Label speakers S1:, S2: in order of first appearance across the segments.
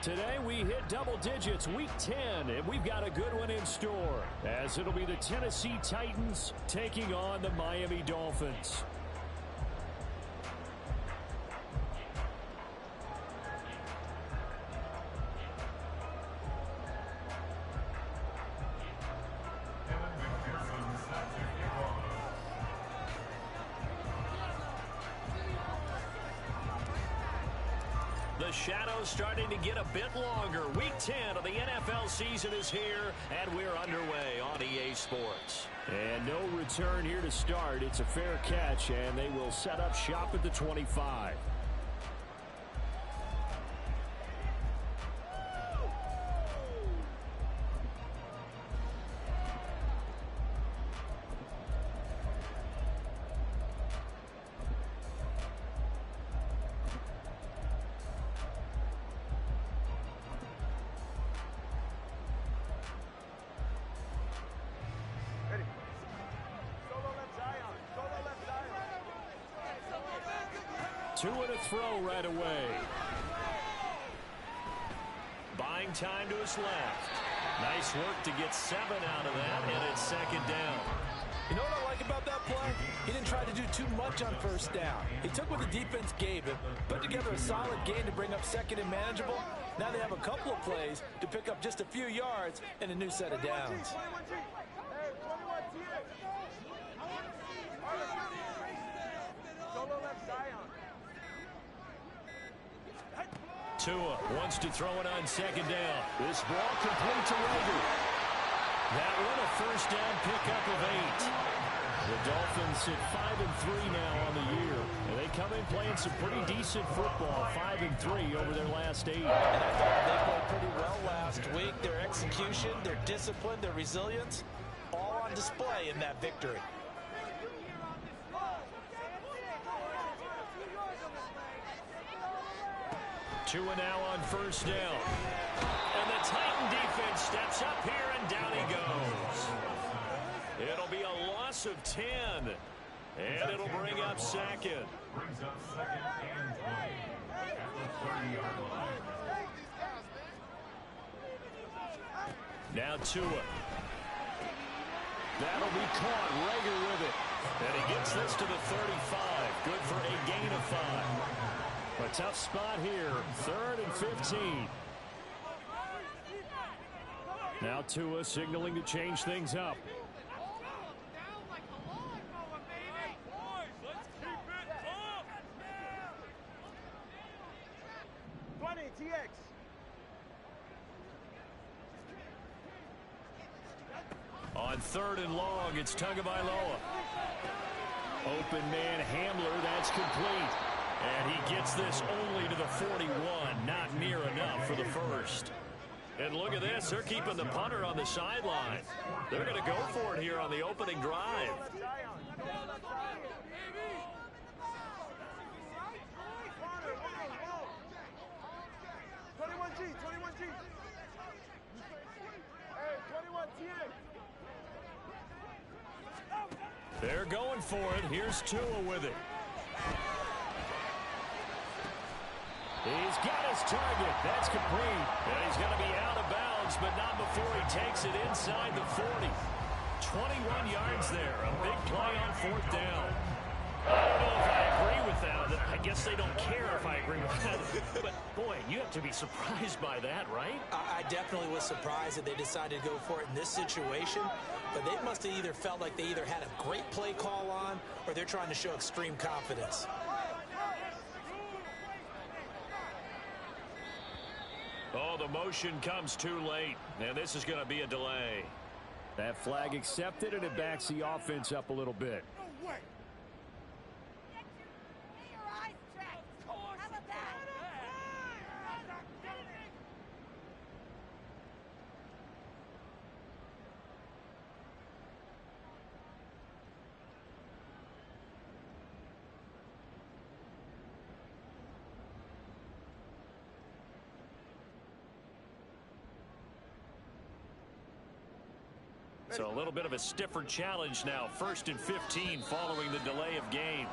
S1: Today we hit double digits, week 10, and we've got a good one in store, as it'll be the Tennessee Titans taking on the Miami Dolphins.
S2: The shadow's starting to get a bit longer. Week 10 of the NFL season is here, and we're underway on EA Sports.
S1: And no return here to start. It's a fair catch, and they will set up shop at the 25. Two and a throw right away.
S2: Buying time to his left. Nice work to get 7 out of that, and it's second down.
S3: You know what I like about that play? He didn't try to do too much on first down. He took what the defense gave him, put together a solid gain to bring up second and manageable. Now they have a couple of plays to pick up just a few yards and a new set of downs.
S2: Tua wants to throw it on second down. This ball complete to Rager. That one a first down pickup of 8.
S1: The Dolphins sit 5-3 now on the year. And they come in playing some pretty decent football, 5-3 over their last 8.
S3: And I thought they played pretty well last week. Their execution, their discipline, their resilience, all on display in that victory.
S2: Tua now on first down. And the Titan defense steps up here, and down he goes. It'll be a loss of 10. And it'll bring up second.
S4: Brings up second and 20 at the 30-yard line.
S2: Now Tua. That'll be caught. Rager with it. And he gets this to the 35. Good for a gain of 5.
S1: A tough spot here, 3rd and 15. Now Tua signaling to change things up.
S5: 20 TX.
S2: On 3rd and long, it's Tagovailoa.
S1: Open man Hamler, that's complete.
S2: And he gets this only to the 41, not near enough for the first. And look at this, they're keeping the punter on the sideline. They're going to go for it here on the opening drive.
S5: 21G, 21G. Hey, 21T.
S2: They're going for it. Here's Tua with it.
S1: He's got his target. That's complete.
S2: And he's going to be out of bounds, but not before he takes it inside the 40. 21 yards there. A big play on 4th down. I don't know if I agree with that. I guess they don't care if I agree with that. But, boy, you have to be surprised by that, right?
S3: I definitely was surprised that they decided to go for it in this situation. But they must have either felt like they either had a great play call on or they're trying to show extreme confidence.
S2: Oh, the motion comes too late, and this is going to be a delay.
S1: That flag accepted, and it backs the offense up a little bit.
S5: No way.
S2: So a little bit of a stiffer challenge now. 1st and 15 following the delay of game.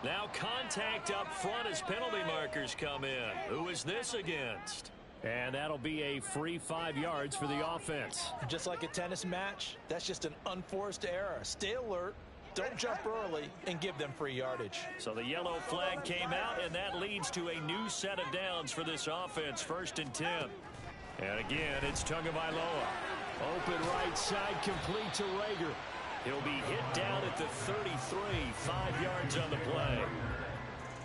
S2: Now contact up front as penalty markers come in. Who is this against?
S1: And that'll be a free 5 yards for the offense.
S3: Just like a tennis match, that's just an unforced error. Stay alert, don't jump early, and give them free yardage.
S2: So the yellow flag came out, and that leads to a new set of downs for this offense. 1st and 10. And again, it's Tagovailoa. Open right side, complete to Rager. He'll be hit down at the 33, 5 yards on the play.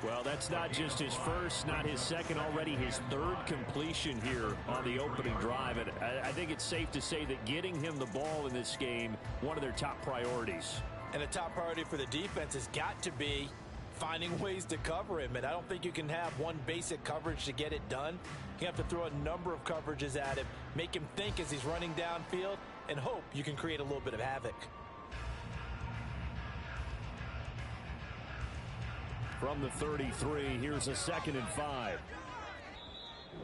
S1: Well, that's not just his first, not his second, already his 3rd completion here on the opening drive. And I think it's safe to say that getting him the ball in this game, one of their top priorities.
S3: And a top priority for the defense has got to be finding ways to cover him. And I don't think you can have one basic coverage to get it done. You have to throw a number of coverages at him, make him think as he's running downfield, and hope you can create a little bit of havoc.
S1: From the 33, here's a 2nd and 5.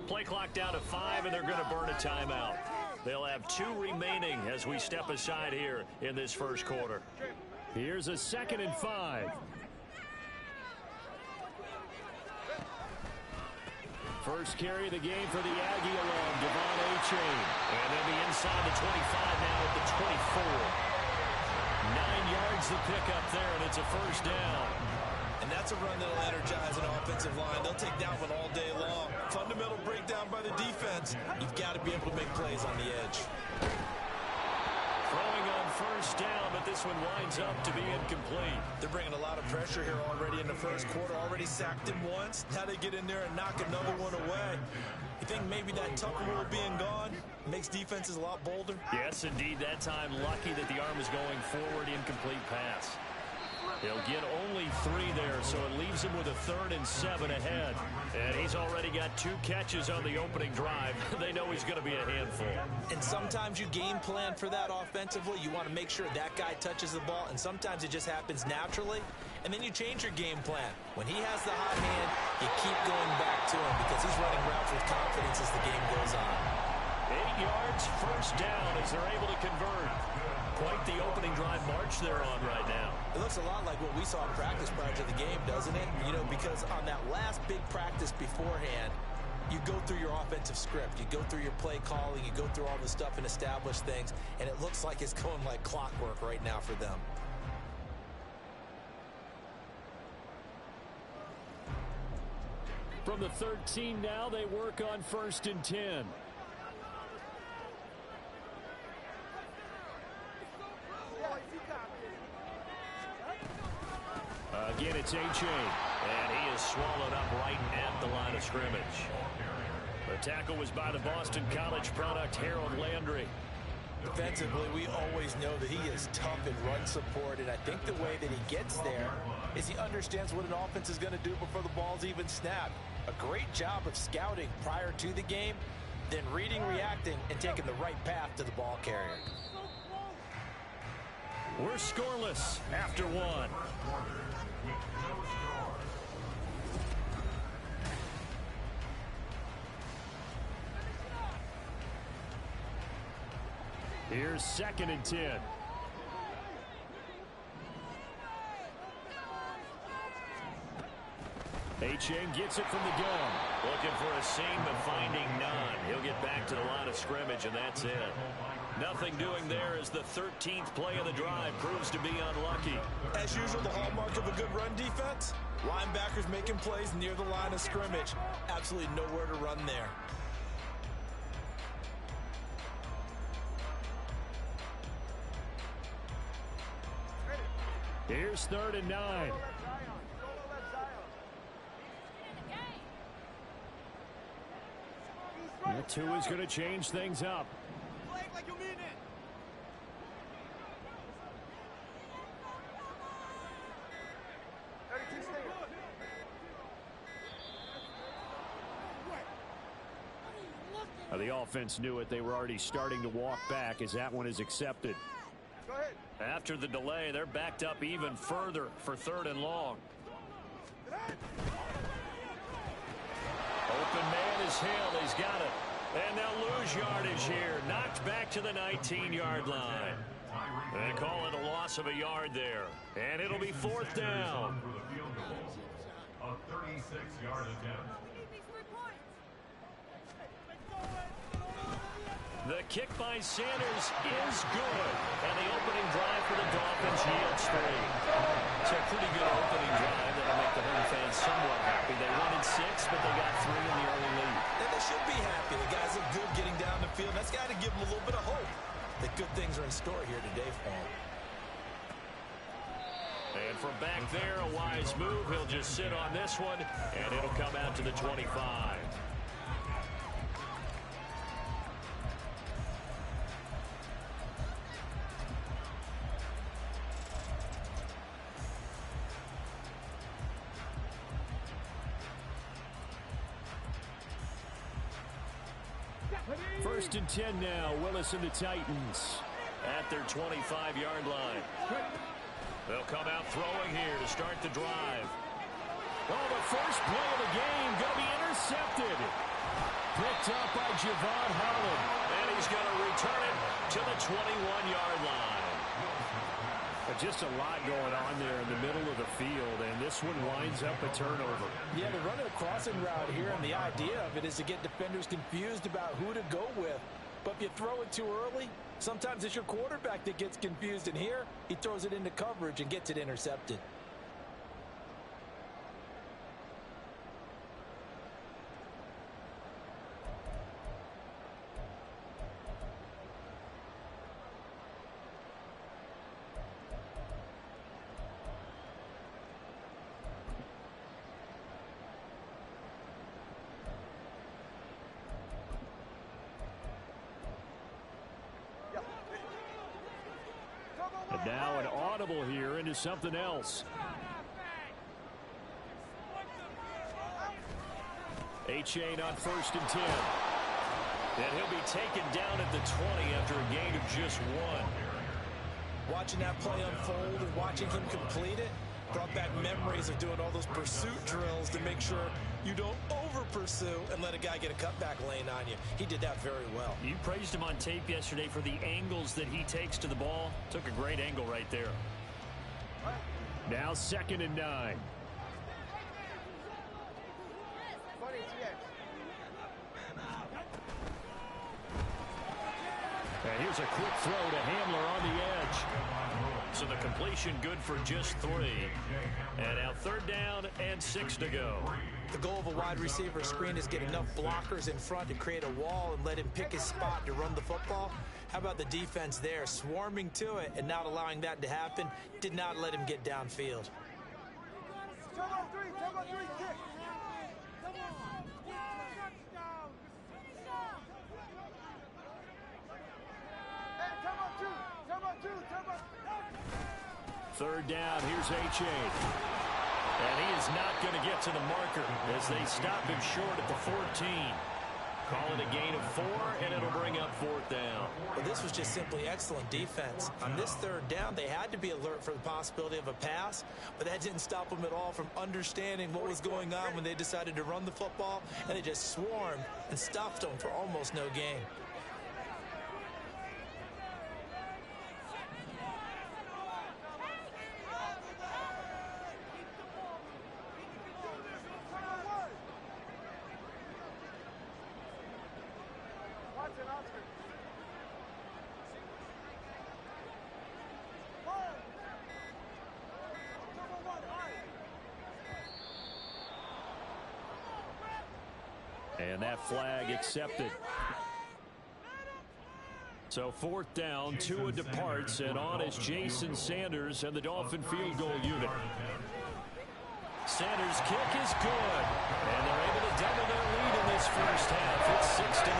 S2: Play clock down to 5, and they're going to burn a timeout. They'll have 2 remaining as we step aside here in this first quarter.
S1: Here's a 2nd and 5. First carry of the game for the Aggie alum, Devon A-Chain.
S2: And they'll be inside the 25 now at the 24. 9 yards to pick up there, and it's a first down.
S3: And that's a run that'll energize an offensive line. They'll take that one all day long. Fundamental breakdown by the defense. You've got to be able to make plays on the edge.
S2: Throwing on first down, but this one winds up to be incomplete.
S3: They're bringing a lot of pressure here already in the first quarter. Already sacked him once. Now they get in there and knock another one away. You think maybe that Tucker rule being gone makes defenses a lot bolder?
S2: Yes, indeed. That time lucky that the arm is going forward. Incomplete pass. He'll get only 3 there, so it leaves him with a 3rd and 7 ahead. And he's already got 2 catches on the opening drive. They know he's going to be a handful.
S3: And sometimes you game plan for that offensively. You want to make sure that guy touches the ball, and sometimes it just happens naturally. And then you change your game plan. When he has the hot hand, you keep going back to him because he's running routes with confidence as the game goes on.
S2: 8 yards, first down as they're able to convert. Quite the opening drive march they're on right now.
S3: It looks a lot like what we saw in practice prior to the game, doesn't it? You know, because on that last big practice beforehand, you go through your offensive script. You go through your play calling. You go through all the stuff and establish things. And it looks like it's going like clockwork right now for them.
S1: From the 13 now, they work on 1st and 10. Again, it's A-Chain.
S2: And he is swallowed up right at the line of scrimmage. The tackle was by the Boston College product, Harold Landry.
S3: Defensively, we always know that he is tough in run support, and I think the way that he gets there is he understands what an offense is going to do before the ball's even snapped. A great job of scouting prior to the game, then reading, reacting, and taking the right path to the ball carrier.
S2: We're scoreless after 1.
S1: Here's 2nd and 10. A-Chain gets it from the gun.
S2: Looking for a seam, but finding none. He'll get back to the line of scrimmage, and that's it. Nothing doing there as the 13th play of the drive proves to be unlucky.
S3: As usual, the hallmark of a good run defense, linebackers making plays near the line of scrimmage. Absolutely nowhere to run there.
S1: Here's 3rd and 9. That 2 is going to change things up.
S5: Like you mean it.
S1: The offense knew it. They were already starting to walk back as that one is accepted.
S5: Go ahead.
S2: After the delay, they're backed up even further for 3rd and long. Open man is Hill. He's got it. And they'll lose yardage here. Knocked back to the 19-yard line. They call it a loss of a yard there. And it'll be fourth down.
S4: For the field goal, a 36-yard attempt.
S2: The kick by Sanders is good. And the opening drive for the Dolphins yields 3.
S3: It's a pretty good opening drive that'll make the home fans somewhat happy. They wanted 6, but they got 3 in the early lead.
S6: And they should be happy. The guys look good getting down the field. That's got to give them a little bit of hope that good things are in store here today for them.
S2: And from back there, a wise move. He'll just sit on this one, and it'll come out to the 25.
S1: First and 10 now. Willis and the Titans
S2: At their 25-yard line. They'll come out throwing here to start the drive.
S1: Oh, the first play of the game going to be intercepted. Picked up by Javon Holland.
S2: And he's going to return it to the 21-yard line.
S1: Just a lot going on there in the middle of the field, and this one winds up a turnover.
S3: Yeah, they're running a crossing route here, and the idea of it is to get defenders confused about who to go with. But if you throw it too early, sometimes it's your quarterback that gets confused, and here he throws it into coverage and gets it intercepted.
S1: And now an audible here into something else. A-Chain on first and 10.
S2: And he'll be taken down at the 20 after a gain of just 1.
S6: Watching that play unfold and watching him complete it brought back memories of doing all those pursuit drills to make sure you don't over-pursue and let a guy get a cutback lane on you. He did that very well.
S2: You praised him on tape yesterday for the angles that he takes to the ball. Took a great angle right there.
S1: Now second and 9. And here's a quick throw to Handler on the edge.
S2: So the completion good for just 3. And now third down and 6 to go.
S6: The goal of a wide receiver screen is get enough blockers in front to create a wall and let him pick his spot to run the football. How about the defense there, swarming to it and not allowing that to happen? Did not let him get downfield.
S5: Turbo 3, kick. Hey, turbo 2.
S1: Third down, here's A-Chain.
S2: And he is not going to get to the marker as they stop him short at the 14. Call it a gain of 4, and it'll bring up fourth down.
S6: Well, this was just simply excellent defense. On this third down, they had to be alert for the possibility of a pass, but that didn't stop them at all from understanding what was going on when they decided to run the football, and they just swarmed and stuffed them for almost no gain.
S1: And that flag accepted. So fourth down, Tua departs, and on is Jason Sanders and the Dolphin field goal unit.
S2: Sanders' kick is good, and they're able to double their lead in this first half. It's 6-0.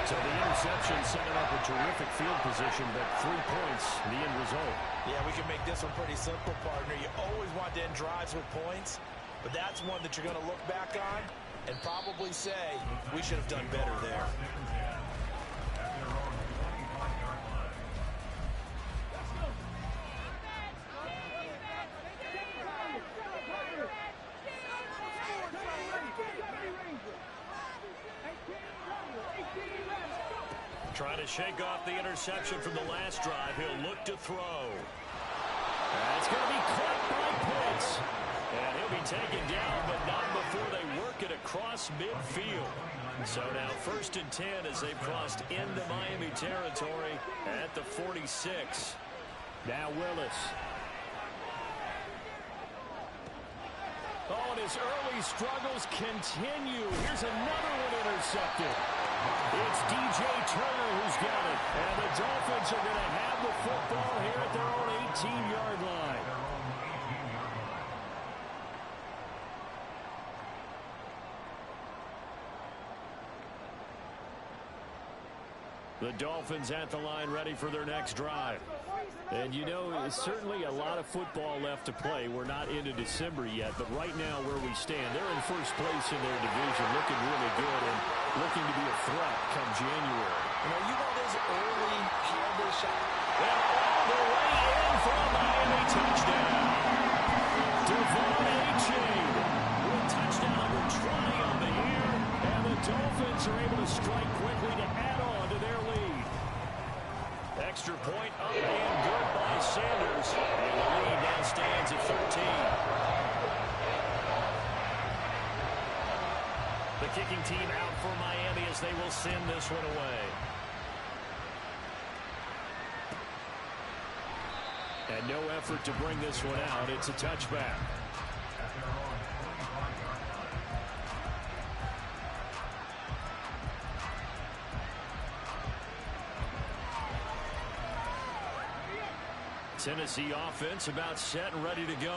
S1: So the interception setting up a terrific field position, but 3 points, the end result.
S6: Yeah, we can make this one pretty simple, partner. You always want to end drives with points, but that's one that you're going to look back on and probably say, we should have done better there.
S2: Trying to shake off the interception from the last drive. He'll look to throw.
S1: That's going to be caught by Pitts.
S2: And he'll be taken down, but not before they work it across midfield. So now 1st and 10 as they've crossed into Miami territory at the 46.
S1: Now Willis. Oh, and his early struggles continue. Here's another one intercepted. It's DJ Turner who's got it. And the Dolphins are going to have the football here at their own 18-yard line. The Dolphins at the line ready for their next drive. And you know, certainly a lot of football left to play. We're not into December yet, but right now where we stand, they're in first place in their division, looking really good and looking to be a threat come January.
S6: You know, you want those early holiday shots.
S2: Well, all the way in for a Miami touchdown. Devon A-Chain with touchdown number 20 on the year, and the Dolphins are able to strike quickly to add on to their lead. Extra point up and good by Sanders, and the lead now stands at 13. The kicking team out for Miami as they will send this one away.
S1: And no effort to bring this one out. It's a touchback. Tennessee offense about set and ready to go.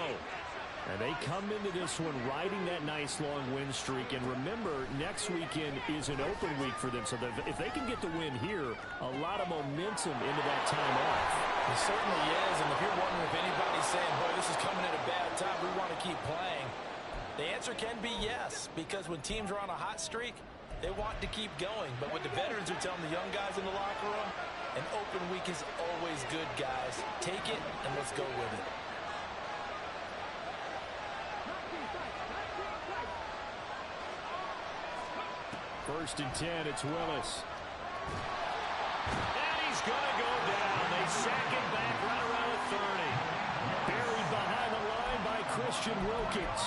S1: And they come into this one riding that nice long win streak. And remember, next weekend is an open week for them. So if they can get the win here, a lot of momentum into that time off.
S3: It certainly is. And if you're wondering if anybody's saying, boy, this is coming at a bad time, we want to keep playing, the answer can be yes. Because when teams are on a hot streak, they want to keep going. But what the veterans are telling the young guys in the locker room, an open week is always good, guys. Take it and let's go with it.
S1: First and 10, it's Willis.
S2: And he's going to go down. They sack him back right around the 30.
S1: Buried behind the line by Christian Wilkins.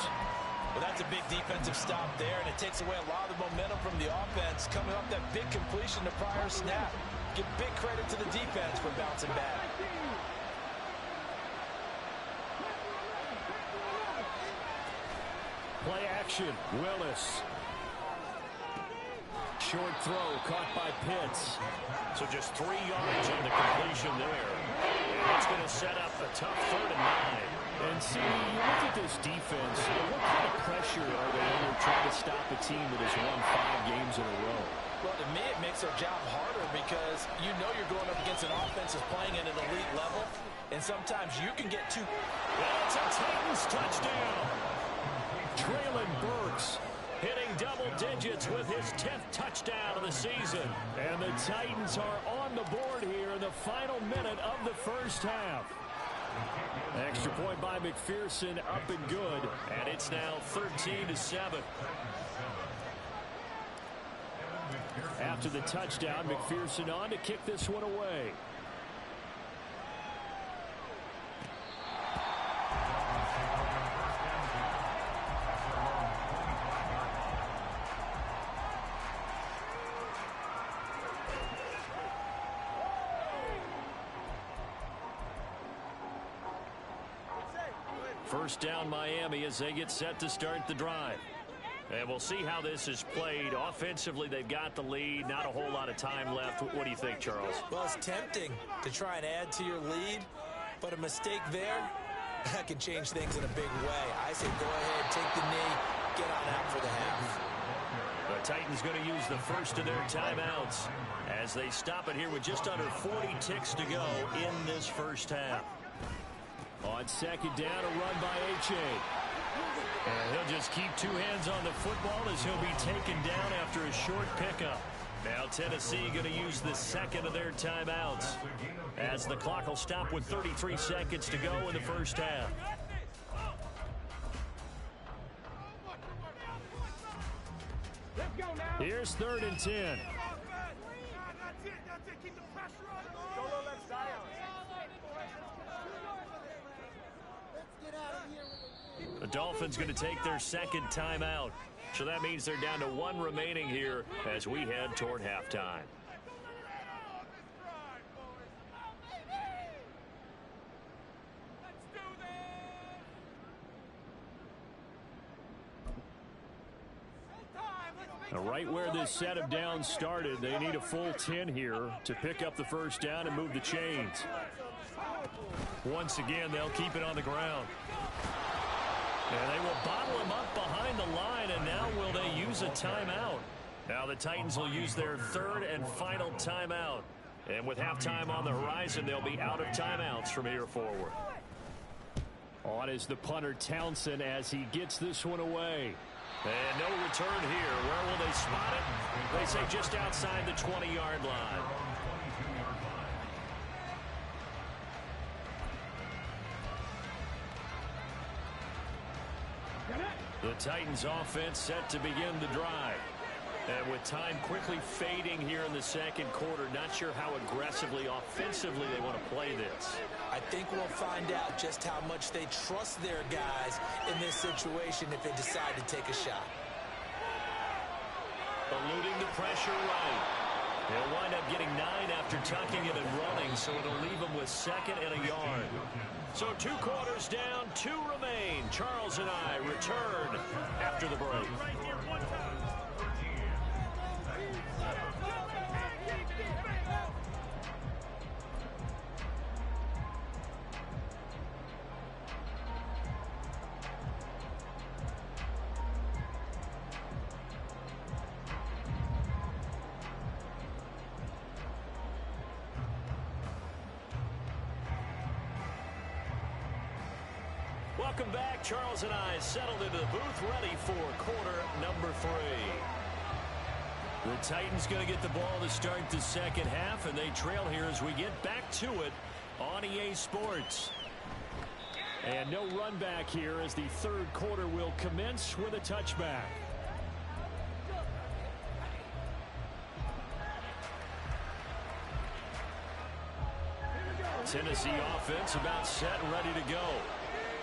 S3: Well, that's a big defensive stop there, and it takes away a lot of the momentum from the offense coming off that big completion the prior snap. Give big credit to the defense for bouncing back.
S1: Play action, Willis. Short throw caught by Pitts.
S2: So just 3 yards on the completion there. And that's going to set up a tough 3rd and 9.
S1: And see, you look at this defense, what kind of pressure are they under trying to stop a team that has won 5 games in a row?
S3: Well, to me, it makes their job harder because you know you're going up against an offense that's playing at an elite level, and sometimes you can get too...
S2: That's a Titans touchdown.
S1: Traylon Burks
S2: hitting double digits with his 10th touchdown of the season.
S1: And the Titans are on the board here in the final minute of the first half. Extra point by McPherson, up and good.
S2: And it's now 13-7.
S1: After the touchdown, McPherson on to kick this one away. First down Miami as they get set to start the drive.
S2: And we'll see how this is played. Offensively, they've got the lead. Not a whole lot of time left. What do you think, Charles?
S6: Well, it's tempting to try and add to your lead, but a mistake there that can change things in a big way. I say go ahead, take the knee, get on out for the half.
S2: The Titans going to use the first of their timeouts as they stop it here with just under 40 ticks to go in this first half.
S1: On second down, a run by A-Chain.
S2: And he'll just keep 2 hands on the football as he'll be taken down after a short pickup. Now Tennessee going to use the second of their timeouts as the clock will stop with 33 seconds to go in the first half.
S1: Here's 3rd and 10.
S5: Keep the pressure on him. Go low left side. Let's get out of here with a
S2: The Dolphins going to take their second timeout. So that means they're down to one remaining here as we head toward halftime.
S1: Right where this set of downs started, they need a full 10 here to pick up the first down and move the chains.
S2: Once again, they'll keep it on the ground. And they will bottle him up behind the line, and now will they use a timeout? Now the Titans will use their third and final timeout. And with halftime on the horizon, they'll be out of timeouts from here forward.
S1: On is the punter Townsend as he gets this one away.
S2: And no return here. Where will they spot it? They say just outside the 20-yard line. The Titans offense set to begin the drive. And with time quickly fading here in the second quarter, not sure how aggressively, offensively they want to play this.
S6: I think we'll find out just how much they trust their guys in this situation if they decide to take a shot.
S2: Eluding the pressure right. They'll wind up getting 9 after tucking it and running, so it'll leave them with second and a yard. So 2 quarters down, 2 remain. Charles and I return after the break. Welcome back. Charles and I settled into the booth, ready for quarter number 3. The Titans going to get the ball to start the second half, and they trail here as we get back to it on EA Sports.
S1: And no run back here as the third quarter will commence with a touchback.
S2: Tennessee offense about set and ready to go.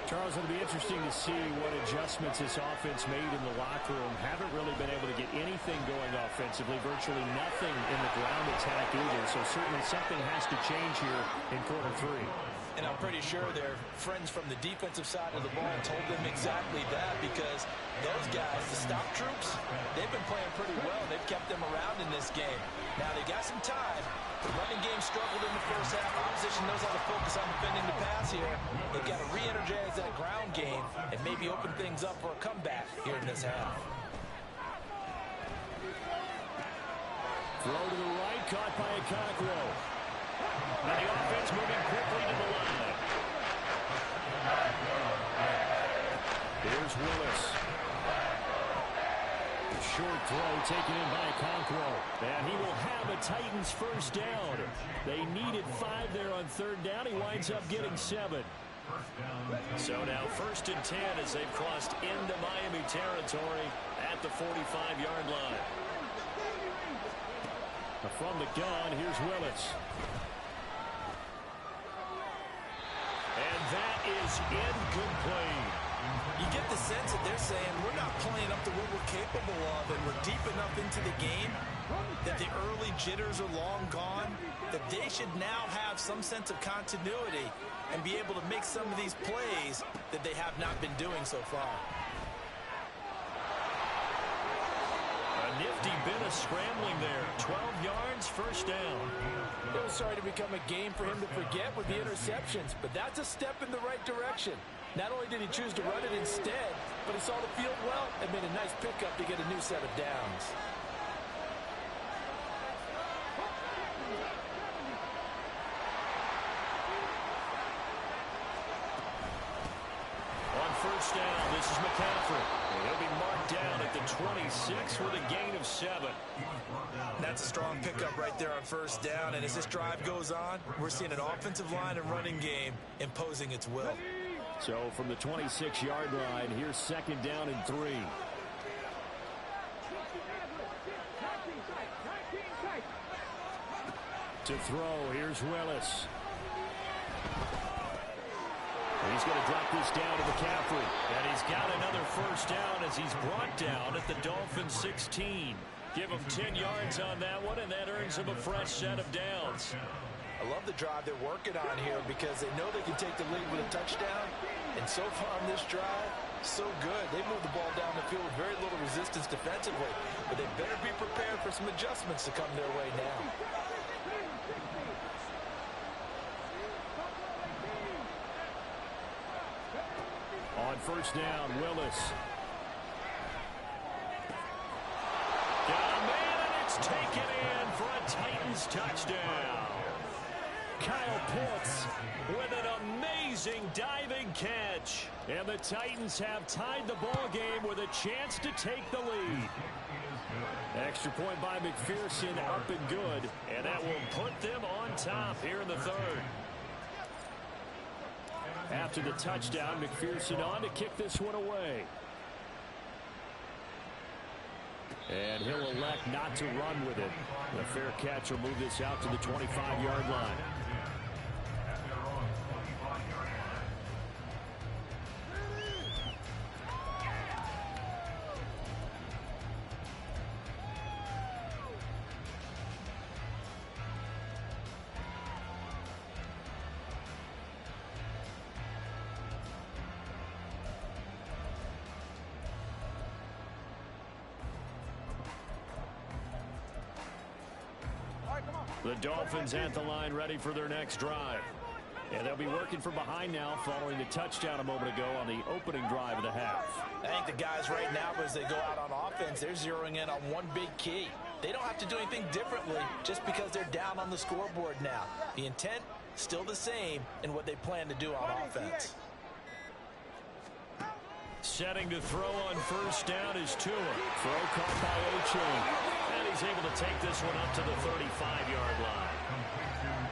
S1: Charles, it'll be interesting to see what adjustments this offense made in the locker room. Haven't really been able to get anything going offensively, virtually nothing in the ground attack either. So certainly something has to change here in quarter 3.
S6: And I'm pretty sure their friends from the defensive side of the ball told them exactly that, because those guys, the stop troops, they've been playing pretty well. They've kept them around in this game. Now they got some time. The running game struggled in the first half. Opposition knows how to focus on defending the pass here. They've got to re-energize that ground game and maybe open things up for a comeback here in this half.
S1: Throw to the right, caught by a Cockrell.
S2: And the offense moving quickly to the line.
S1: Here's Willis. Short throw taken in by Conqueror. And he will have a Titans first down. They needed 5 there on third down. He winds up getting 7.
S2: So now 1st and 10 as they've crossed into Miami territory at the 45-yard line.
S1: From the gun, here's Willis.
S2: And that is incomplete.
S6: You get the sense that they're saying we're not playing up to what we're capable of, and we're deep enough into the game that the early jitters are long gone, that they should now have some sense of continuity and be able to make some of these plays that they have not been doing so far.
S2: A nifty bit of scrambling there. 12 yards, first down.
S3: It was starting to become a game for him to forget with the interceptions, but that's a step in the right direction. Not only did he choose to run it instead, but he saw the field well and made a nice pickup to get a new set of downs.
S2: On first down, this is McCaffrey. He'll be marked down at the 26 with a gain of 7.
S6: That's a strong pickup right there on first down, and as this drive goes on, we're seeing an offensive line and running game imposing its will.
S1: So from the 26-yard line, here's second down and 3. To throw, here's Willis. He's going to drop this down to McCaffrey.
S2: And he's got another first down as he's brought down at the Dolphins' 16. Give him 10 yards on that one, and that earns him a fresh set of downs.
S3: I love the drive they're working on here because they know they can take the lead with a touchdown. And so far on this drive, so good. They moved the ball down the field with very little resistance defensively. But they better be prepared for some adjustments to come their way now.
S1: On first down, Willis.
S2: Got a man, and it's taken in for a Titans touchdown. Kyle Pitts with an amazing diving catch.
S1: And the Titans have tied the ball game with a chance to take the lead. Extra point by McPherson, up and good.
S2: And that will put them on top here in the third.
S1: After the touchdown, McPherson on to kick this one away. And he'll elect not to run with it. The fair catch will move this out to the 25-yard line. The Dolphins at the line ready for their next drive. And they'll be working from behind now following the touchdown a moment ago on the opening drive of the half.
S3: I think the guys right now, as they go out on offense, they're zeroing in on one big key. They don't have to do anything differently just because they're down on the scoreboard now. The intent, still the same in what they plan to do on offense.
S2: Setting to throw on first down is Tua.
S1: Throw caught by O'Chain.
S2: And he's able to take this one up to the 35-yard line.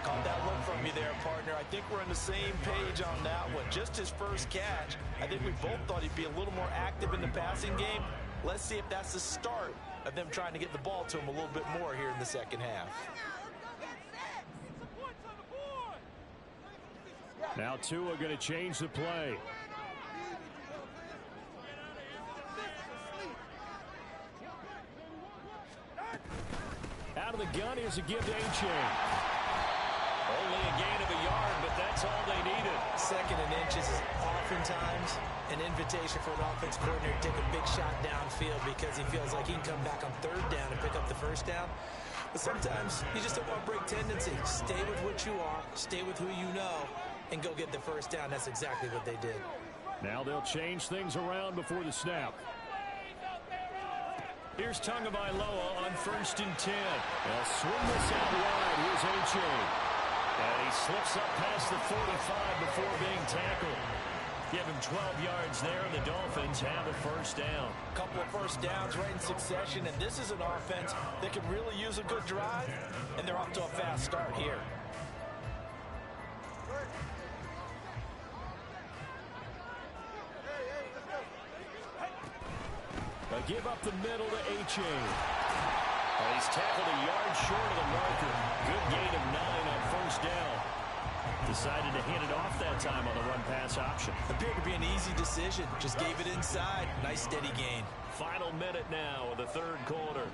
S3: Caught that look from you there, partner. I think we're on the same page on that one. Just his first catch. I think we both thought he'd be a little more active in the passing game. Let's see if that's the start of them trying to get the ball to him a little bit more here in the second half.
S1: Now Tua going to change the play. Out of the gun, here's a give to O'Chain.
S2: Only a gain of a yard, but that's all they needed.
S3: Second and inches is oftentimes an invitation for an offense coordinator to take a big shot downfield because he feels like he can come back on third down and pick up the first down. But sometimes you just don't want to break tendency. Stay with what you are, stay with who you know, and go get the first down. That's exactly what they did.
S1: Now they'll change things around before the snap.
S2: Here's Tagovailoa on first and 10.
S1: They'll swing this out wide. Here's O'Chain.
S2: And he slips up past the 45 before being tackled. Give him 12 yards there, and the Dolphins have a first down.
S3: A couple of first downs right in succession, and this is an offense that could really use a good drive, and they're off to a fast start here.
S1: A give up the middle to O'Chain.
S2: Well, he's tackled a yard short of the marker. Good gain of 9 on first down. Decided to hand it off that time on the run-pass option.
S3: Appeared to be an easy decision. Just gave it inside. Nice steady gain.
S2: Final minute now of the third quarter.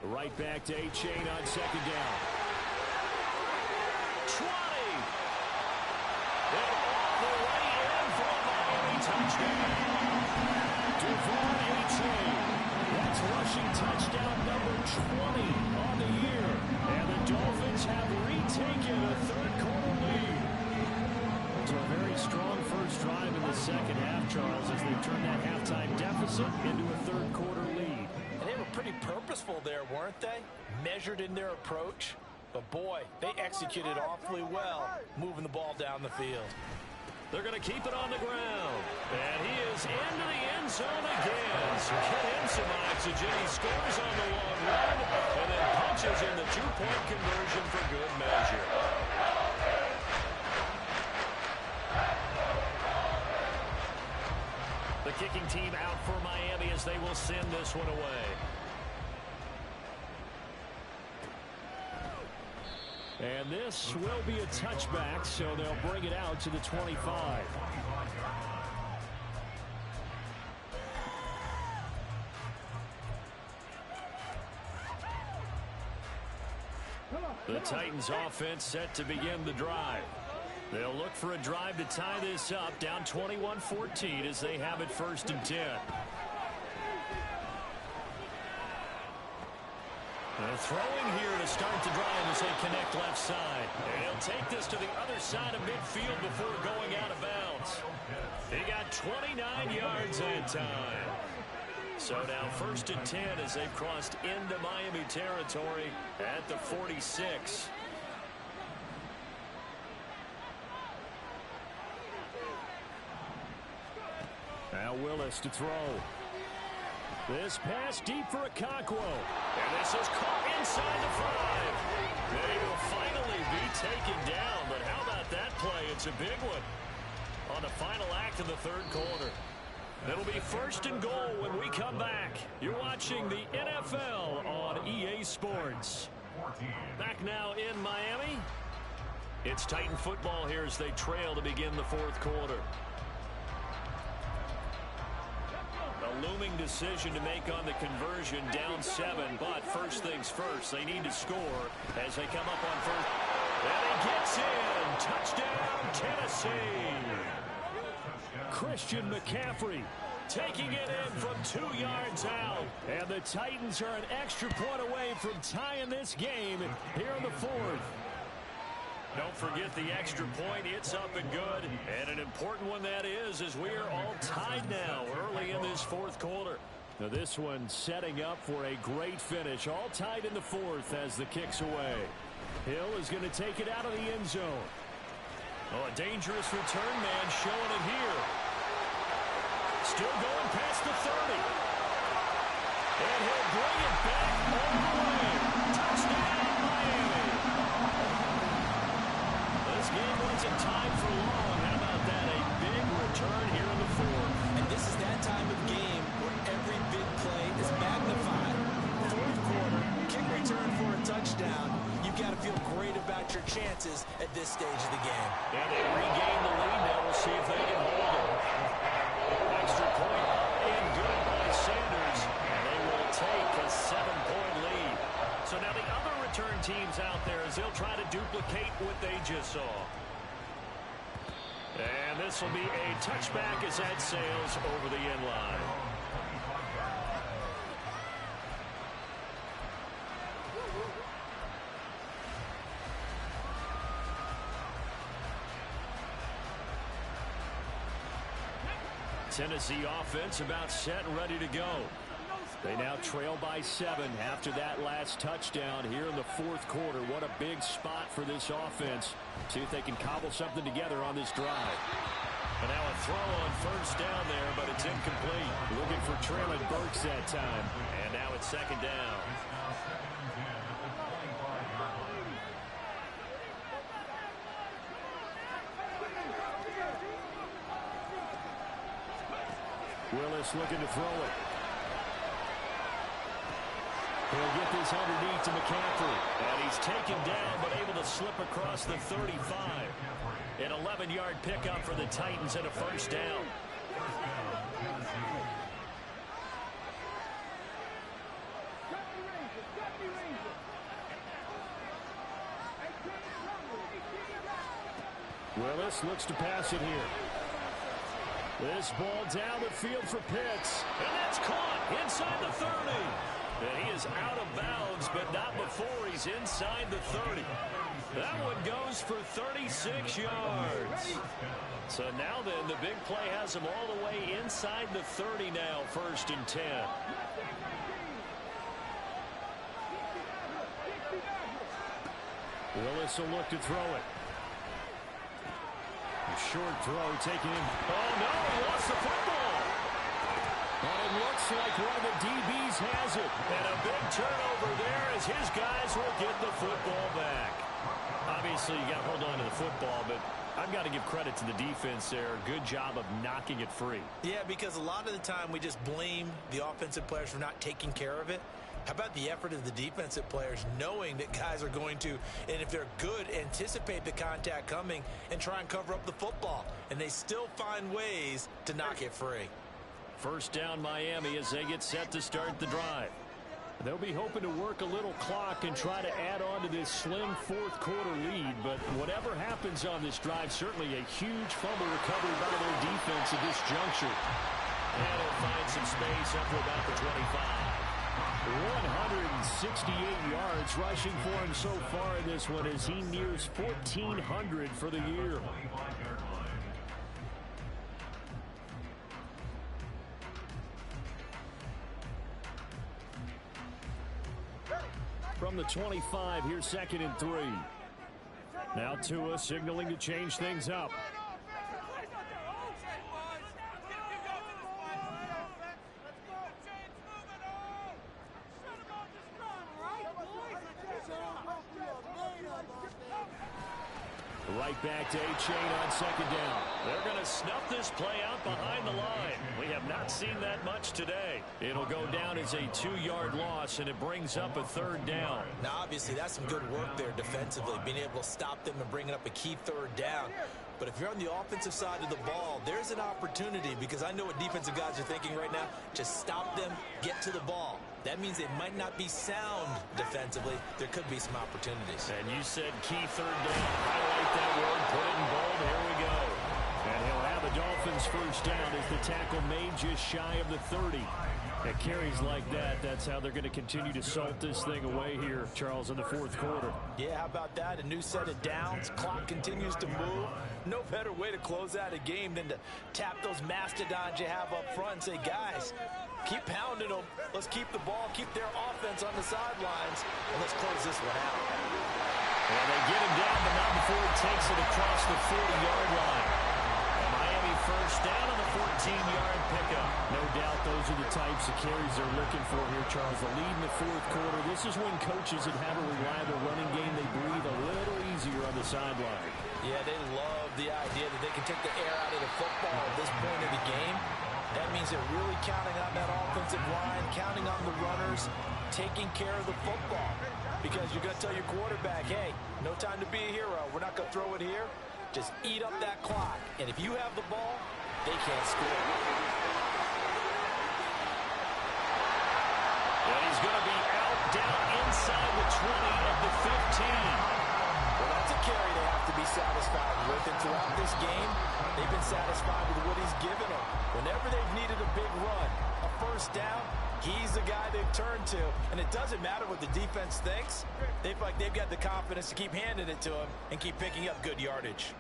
S1: Right back to O'Chain on second down.
S2: 20! And all the way in for a Miami touchdown.
S1: Devon O'Chain. That's rushing touchdown number 20 on the year. And the Dolphins have retaken a third-quarter lead. So a very strong first drive in the second half, Charles, as they turn that halftime deficit into a third-quarter lead.
S3: And they were pretty purposeful there, weren't they? Measured in their approach. But, boy, they executed awfully well, moving the ball down the field.
S2: They're going to keep it on the ground. And he is into the end zone again. So get him some oxygen. He scores on the long run and then punches in the two-point conversion for good measure.
S1: The kicking team out for Miami as they will send this one away. And this will be a touchback, so they'll bring it out to the 25. The Titans offense set to begin the drive. They'll look for a drive to tie this up, down 21-14 as they have it 1st and 10. They're throwing here to start the drive as they connect left side. And he'll take this to the other side of midfield before going out of bounds. He got 29 yards that time. So now 1st and 10 as they've crossed into Miami territory at the 46. Now Willis to throw. This pass deep for Okonkwo. And this is caught inside the 5. They will finally be taken down. But how about that play? It's a big one on the final act of the 3rd quarter. It'll be 1st and goal when we come back. You're watching the NFL on EA Sports. Back now in Miami. It's Titan football here as they trail to begin the 4th quarter. A looming decision to make on the conversion, down 7, but first things first, they need to score as they come up on 1st. And he gets in. Touchdown, Tennessee. Christian McCaffrey taking it in from 2 yards out. And the Titans are an extra point away from tying this game here in the 4th. Don't forget the extra point. It's up and good. And an important one that is, as we are all tied now early in this 4th quarter. Now this one setting up for a great finish. All tied in the 4th as the kick's away. Hill is going to take it out of the end zone. Oh, a dangerous return man showing it here. Still going past the 30. And he'll bring it back all the way. Touchdown, Miami. This game wasn't tied for long. How about that? A big return here in the 4th.
S6: And this is that time of game where every big play is magnified. 4th quarter, kick return for a touchdown. You've got to feel great about your chances at this stage of the game.
S1: And they regain the lead now. We'll see if they can hold it. Extra point up and good by Sanders. And they will take a 7-point lead. So now the other return teams out there as they'll try to duplicate what they just saw. And this will be a touchback as that sails over the end line. Tennessee offense about set and ready to go. They now trail by 7 after that last touchdown here in the 4th quarter. What a big spot for this offense. See if they can cobble something together on this drive. And now a throw on 1st down there, but it's incomplete. Looking for Traylon Burks that time. And now it's 2nd down. Willis looking to throw it. He'll get this underneath to McCaffrey. And he's taken down, but able to slip across the 35. An 11-yard pickup for the Titans and a 1st down. Willis looks to pass it here. This ball down the field for Pitts. And that's caught inside the 30. And he is out of bounds, but not before he's inside the 30. That one goes for 36 yards. So now then, the big play has him all the way inside the 30 now, 1st and 10. Willis will look to throw it. A short throw taken in. Oh, no, he lost the football. And it looks like one of the DBs has it. And a big turnover there as his guys will get the football back. Obviously, you got to hold on to the football, but I've got to give credit to the defense there. Good job of knocking it free.
S6: Yeah, because a lot of the time we just blame the offensive players for not taking care of it. How about the effort of the defensive players knowing that guys are going to, and if they're good, anticipate the contact coming and try and cover up the football. And they still find ways to knock it free.
S2: First down Miami as they get set to start the drive. They'll be hoping to work a little clock and try to add on to this slim fourth quarter lead. But whatever happens on this drive, certainly a huge fumble recovery by their defense at this juncture.
S1: And he'll find some space up to about the 25.
S2: 168 yards rushing for him so far in this one as he nears 1,400 for the year. From the 25, here's 2nd and 3. Now Tua signaling to change things up. Right back to A-Chain on 2nd down.
S1: They're going to snuff this play out behind the line. We have not seen that much today.
S2: It'll go down as a 2-yard loss, and it brings up a 3rd down.
S6: Now, obviously, that's some good work there defensively, being able to stop them and bringing up a key 3rd down. But if you're on the offensive side of the ball, there's an opportunity, because I know what defensive guys are thinking right now. Just stop them, get to the ball. That means they might not be sound defensively. There could be some opportunities.
S1: And you said key 3rd down. Highlight that word, put it in bold. Here we go.
S2: And he'll have the Dolphins first down as the tackle made just shy of the 30. At carries like that, that's how they're going to continue to salt this thing away here, Charles, in the 4th quarter.
S3: Yeah, how about that? A new set of downs. Clock continues to move. No better way to close out a game than to tap those mastodons you have up front and say, guys, keep pounding them. Let's keep the ball, keep their offense on the sidelines, and let's close this one out.
S1: And they get him down, but not before he takes it across the 40-yard line. A Miami first down on the 14-yard pickup.
S2: No doubt those are the types of carries they're looking for here, Charles. The lead in the 4th quarter. This is when coaches that have a reliable running game, they breathe a little easier on the sideline.
S3: Yeah, they love the idea that they can take the air out of the football at this point of the game. That means they're really counting on that offensive line, counting on the runners, taking care of the football. Because you're going to tell your quarterback, hey, no time to be a hero. We're not going to throw it here. Just eat up that clock. And if you have the ball, they can't score.
S1: And he's going to be out down inside the 20 at the 15.
S3: Well, that's a carry they have to be satisfied with. And throughout this game, they've been satisfied with what he's given them. Whenever they've needed a big run, a first down, he's the guy they've turned to. And it doesn't matter what the defense thinks. They feel like they've got the confidence to keep handing it to him and keep picking up good yardage.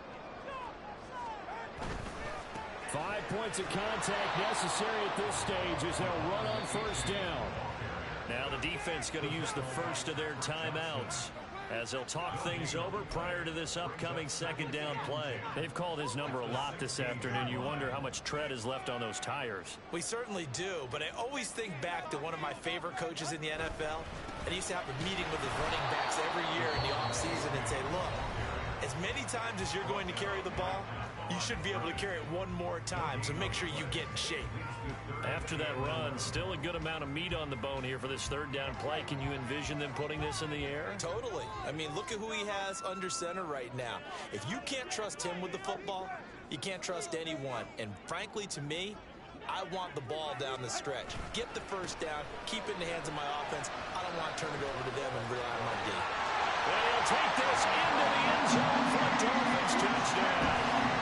S2: 5 points of contact necessary at this stage as they'll run on first down.
S1: Now the defense going to use the first of their timeouts as they'll talk things over prior to this upcoming 2nd down play.
S2: They've called his number a lot this afternoon. You wonder how much tread is left on those tires.
S6: We certainly do, but I always think back to one of my favorite coaches in the NFL. And he used to have a meeting with his running backs every year in the offseason and say, look, as many times as you're going to carry the ball, you should be able to carry it one more time, so make sure you get in shape.
S1: After that run, still a good amount of meat on the bone here for this 3rd down play. Can you envision them putting this in the air?
S6: Totally. I mean, look at who he has under center right now. If you can't trust him with the football, you can't trust anyone. And frankly, to me, I want the ball down the stretch. Get the first down, keep it in the hands of my offense. I don't want to turn it over to them and rely on my D.
S1: And he'll take this into the end zone for a Dolphins touchdown.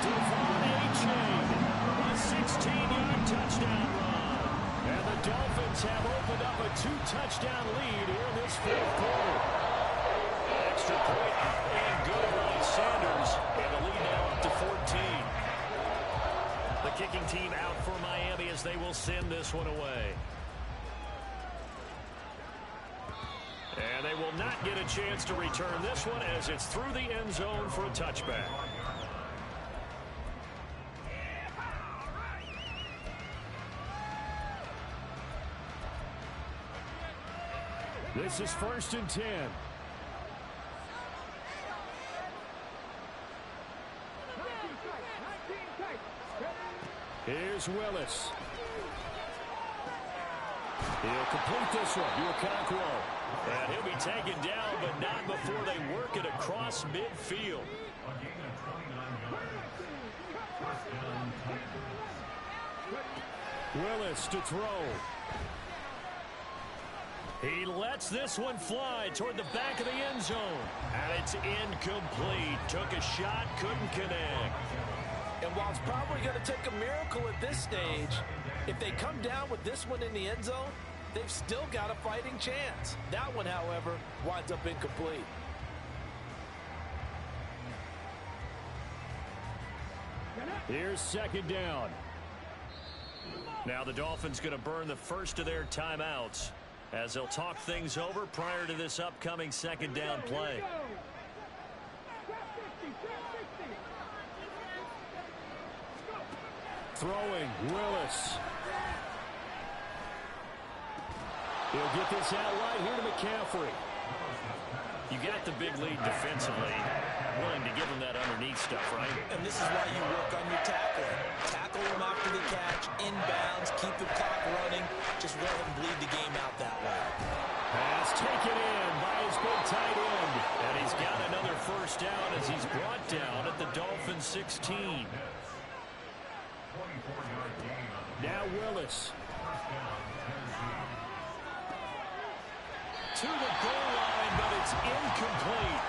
S2: Devon A-Chain, a 16-yard touchdown run. And the Dolphins have opened up a 2-touchdown lead here in this 4th quarter.
S1: Extra point and good by Sanders. And the lead now up to 14. The kicking team out for Miami as they will send this one away. And they will not get a chance to return this one as it's through the end zone for a touchback.
S2: This is 1st and 10. Here's Willis.
S1: He'll complete this one. Okonkwo.
S2: And he'll be taken down, but not before they work it across midfield.
S1: Willis to throw.
S2: He lets this one fly toward the back of the end zone. And it's incomplete. Took a shot, couldn't connect.
S3: And while it's probably going to take a miracle at this stage, if they come down with this one in the end zone, they've still got a fighting chance. That one, however, winds up incomplete.
S1: Here's second down.
S2: Now the Dolphins going to burn the first of their timeouts as they'll talk things over prior to this upcoming second down play.
S1: Throwing, Willis. He'll get this out wide here to McCaffrey.
S2: You got the big lead defensively. Willing to give him that underneath stuff, right?
S6: And this is why you work on your tackling. Tackle him after the catch, inbounds, keep the clock running. Just let him bleed the game out that way.
S1: Pass taken in by his big tight end.
S2: And he's got another first down as he's brought down at the Dolphins 16.
S1: Now Willis.
S2: To the goal line, but it's incomplete.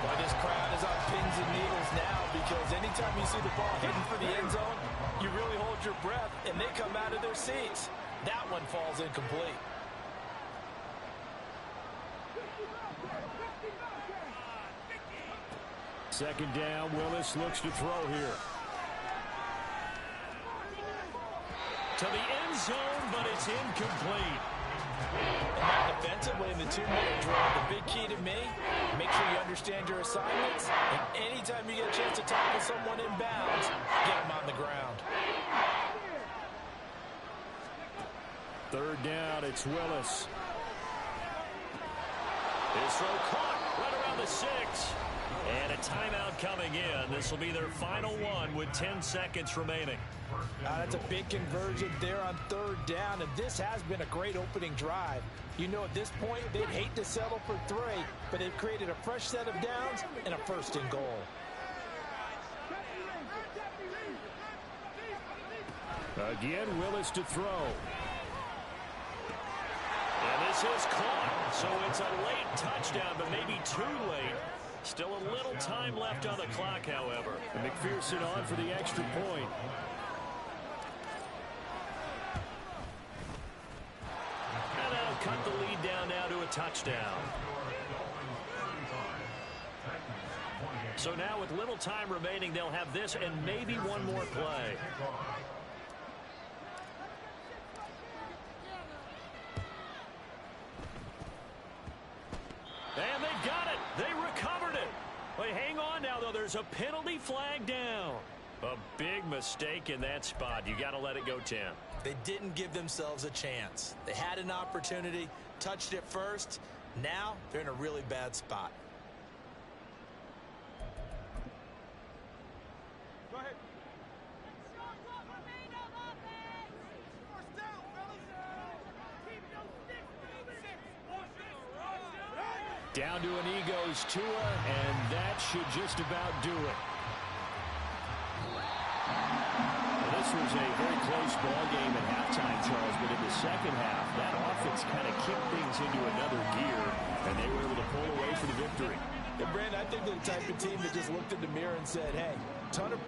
S3: Well, this crowd is on pins and needles now because anytime you see the ball heading for the end zone, you really hold your breath, and they come out of their seats. That one falls incomplete.
S1: Second down, Willis looks to throw here.
S2: To the end zone, but it's incomplete.
S3: And defensively in the 2-minute drill, the big key to me, make sure you understand your assignments, and anytime you get a chance to tackle someone in bounds, get them on the ground.
S1: Third down, it's Willis.
S2: His throw caught right around the 6. And a timeout coming in. This will be their final one with 10 seconds remaining.
S3: That's a big conversion there on third down, and this has been a great opening drive. You know, at this point, they'd hate to settle for 3, but they've created a fresh set of downs and a first and goal.
S1: Again, Willis to throw.
S2: And this is caught, so it's a late touchdown, but maybe too late. Still a little time left on the clock, however.
S1: And McPherson on for the extra point.
S2: And that'll cut the lead down now to a touchdown. So now with little time remaining, they'll have this and maybe one more play. And they've got it. They recovered it. But hang on now, though. There's a penalty flag down. A big mistake in that spot. You got to let it go, Tim.
S6: They didn't give themselves a chance. They had an opportunity, touched it first. Now they're in a really bad spot.
S5: Go ahead.
S1: Down to an Eagles Tua, and that should just about do it. Well, this was a very close ball game at halftime, Charles, but in the second half, that offense kind of kicked things into another gear, and they were able to pull away for the victory.
S3: Yeah, Brandon, I think they're the type of team that just looked in the mirror and said, hey, ton of